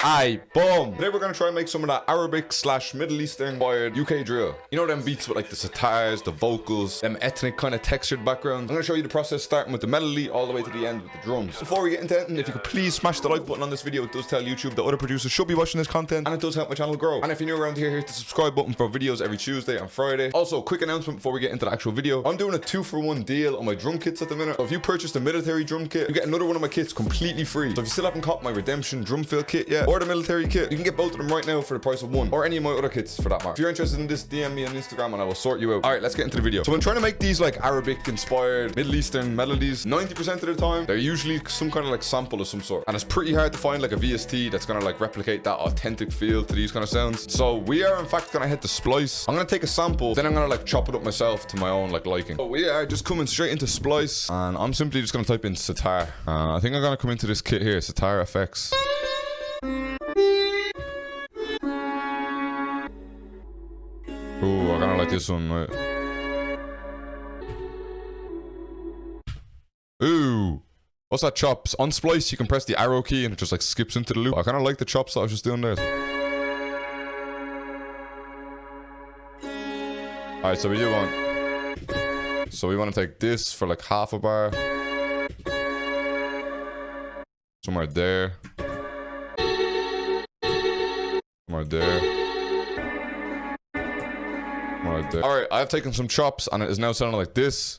Aye, boom. Today we're gonna try and make some of that Arabic / Middle Eastern inspired UK drill. You know them beats with like the sitars, the vocals, them ethnic kind of textured backgrounds. I'm gonna show you the process starting with the melody all the way to the end with the drums. Before we get into anything, if you could please smash the like button on this video, it does tell YouTube that other producers should be watching this content and it does help my channel grow. And if you're new around here, hit the subscribe button for videos every Tuesday and Friday. Also, quick announcement before we get into the actual video. I'm doing a 2-for-1 deal on my drum kits at the minute. So if you purchased a military drum kit, you get another one of my kits completely free. So if you still haven't caught my Redemption drum fill kit yet, or the military kit, you can get both of them right now for the price of one, or any of my other kits for that matter. If you're interested in this, DM me on Instagram and I will sort you out. Alright, let's get into the video. So when trying to make these like Arabic inspired Middle Eastern melodies, 90% of the time they're usually some kind of like sample of some sort, and it's pretty hard to find like a VST that's gonna like replicate that authentic feel to these kind of sounds. So we are in fact gonna hit the splice. I'm gonna take a sample, then I'm gonna like chop it up myself to my own like liking. So we are just coming straight into splice, and I'm simply just gonna type in sitar. I think I'm gonna come into this kit here, sitar effects. Ooh, I kinda like this one, right? Ooh. What's that, chops? On splice, you can press the arrow key and it just like skips into the loop. I kinda like the chops that I was just doing there. Alright, so we do want... So we want to take this for like half a bar. Somewhere there. Somewhere there. Right there. Alright, I've taken some chops and it is now sounding like this.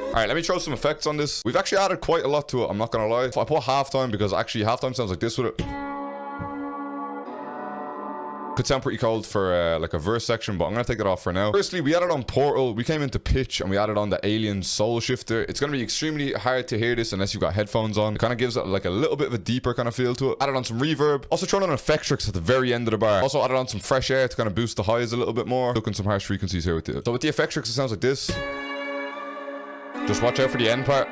Alright, let me throw some effects on this. We've actually added quite a lot to it, I'm not gonna lie. I put halftime because actually halftime sounds like this with it. Could sound pretty cold for like a verse section, but I'm gonna take it off for now. Firstly, we added on Portal, we came into pitch, and we added on the Alien Soul Shifter. It's gonna be extremely hard to hear this unless you've got headphones on. It kind of gives it like a little bit of a deeper kind of feel to it. Added on some reverb. Also thrown on Effectrix at the very end of the bar. Also added on some fresh air to kind of boost the highs a little bit more. Looking some harsh frequencies here with it. So with the Effectrix, it sounds like this. Just watch out for the end part.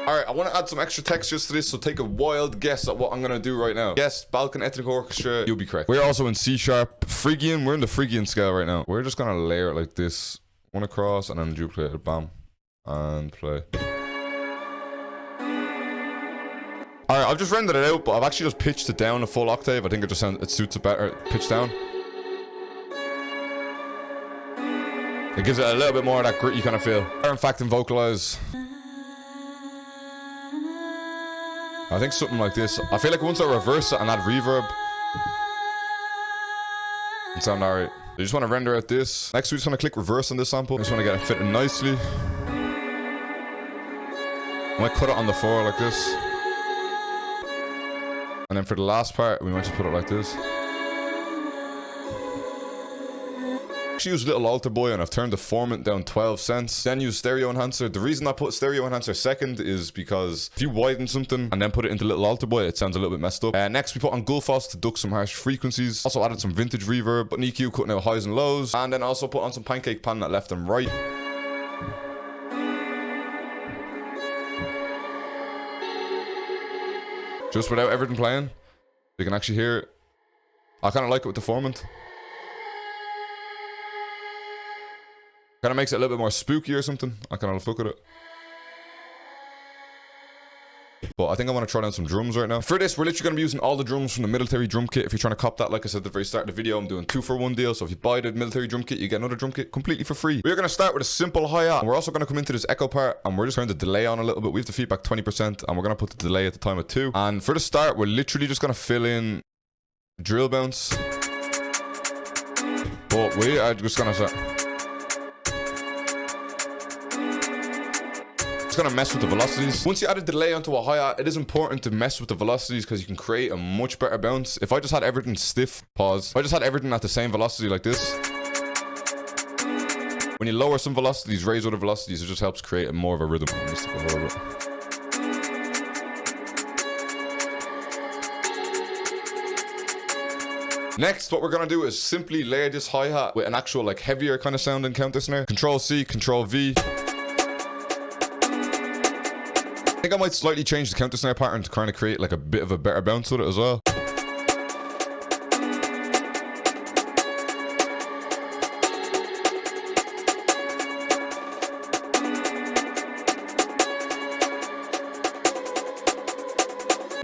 Alright, I want to add some extra textures to this, so take a wild guess at what I'm going to do right now. Yes, Balkan Ethnic Orchestra, you'll be correct. We're also in C#, Phrygian, we're in the Phrygian scale right now. We're just going to layer it like this. One across and then duplicate it, bam. And play. Alright, I've just rendered it out, but I've actually just pitched it down a full octave. I think it suits it better, pitch down. It gives it a little bit more of that gritty kind of feel. In fact, and vocalize. I think something like this. I feel like once I reverse it and add reverb, it sounds alright. You just want to render out this. Next, we just want to click reverse on this sample. I just want to get it fitting nicely. I might cut it on the floor like this. And then for the last part, we might just put it like this. Actually use Little Alter Boy and I've turned the formant down 12 cents. Then use Stereo Enhancer. The reason I put Stereo Enhancer second is because if you widen something and then put it into Little Alter Boy, it sounds a little bit messed up. Next we put on Gullfoss to duck some harsh frequencies. Also added some vintage reverb, but an EQ cutting out highs and lows. And then also put on some pancake pan that left and right. Just without everything playing. You can actually hear it. I kind of like it with the formant. Kind of makes it a little bit more spooky or something. I kind of fuck with it. But I think I want to try down some drums right now. For this, we're literally going to be using all the drums from the military drum kit. If you're trying to cop that, like I said at the very start of the video, I'm doing 2-for-1 deal. So if you buy the military drum kit, you get another drum kit completely for free. We're going to start with a simple hi-hat. And we're also going to come into this echo part. And we're just going to delay on a little bit. We have the feedback 20%. And we're going to put the delay at the time of 2. And for the start, we're literally just going to fill in drill bounce. But we are just going to... Gonna mess with the velocities. Once you add a delay onto a hi-hat, it is important to mess with the velocities because you can create a much better bounce. If I just had everything stiff, pause. If I just had everything at the same velocity like this, when you lower some velocities, raise other velocities, it just helps create a more of a rhythm. Next, what we're gonna do is simply layer this hi-hat with an actual like heavier kind of sounding counter snare. Control C, Control V. I think I might slightly change the counter snare pattern to kind of create like a bit of a better bounce with it as well.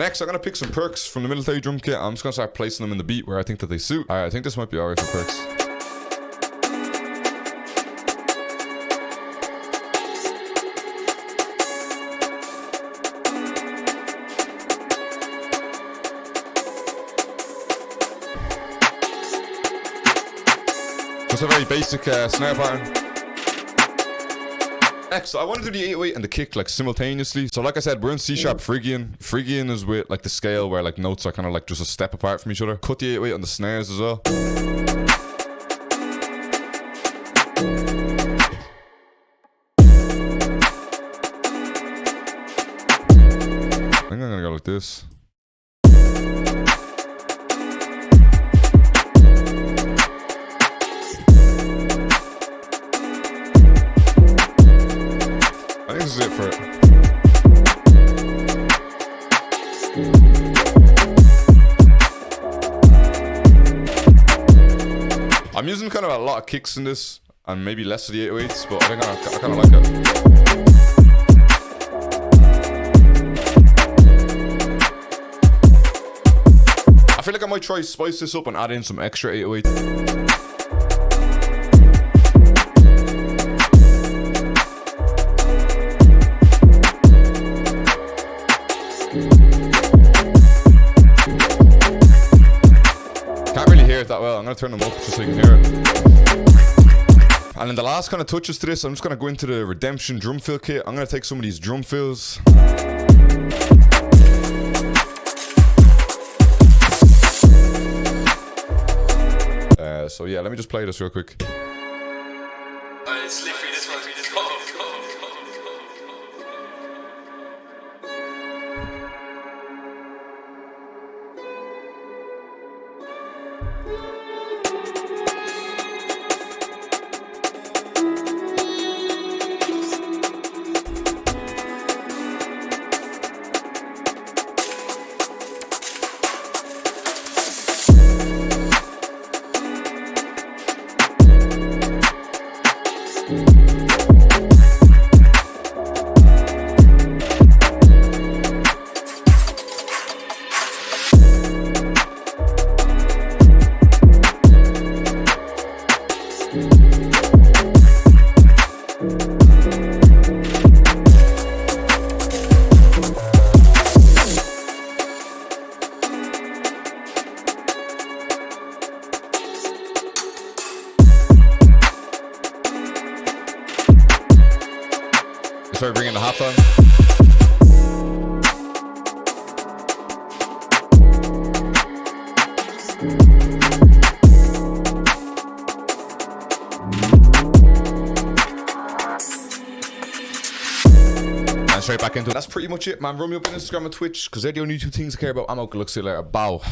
Next, I'm going to pick some perks from the military drum kit. I'm just going to start placing them in the beat where I think that they suit. Alright, I think this might be alright for perks. Just a very basic snare pattern. Next, I want to do the 808 and the kick like simultaneously. So like I said, we're in C sharp Phrygian. Phrygian is with like the scale where like notes are kind of like just a step apart from each other. Cut the 808 on the snares as well. I think I'm gonna go like this. This is it for it. I'm using kind of a lot of kicks in this and maybe less of the 808s, but I think I kind of like it. I feel like I might try to spice this up and add in some extra 808s. That well, I'm gonna turn them up just so you can hear it. And then the last kind of touches to this, I'm just gonna go into the Redemption drum fill kit. I'm gonna take some of these drum fills. So yeah, let me just play this real quick. Start bringing the hop on. And straight back into it. That's pretty much it, man. Run me up on Instagram and Twitch because they're the only two things I care about. I'm out. Look, see you later. Bow.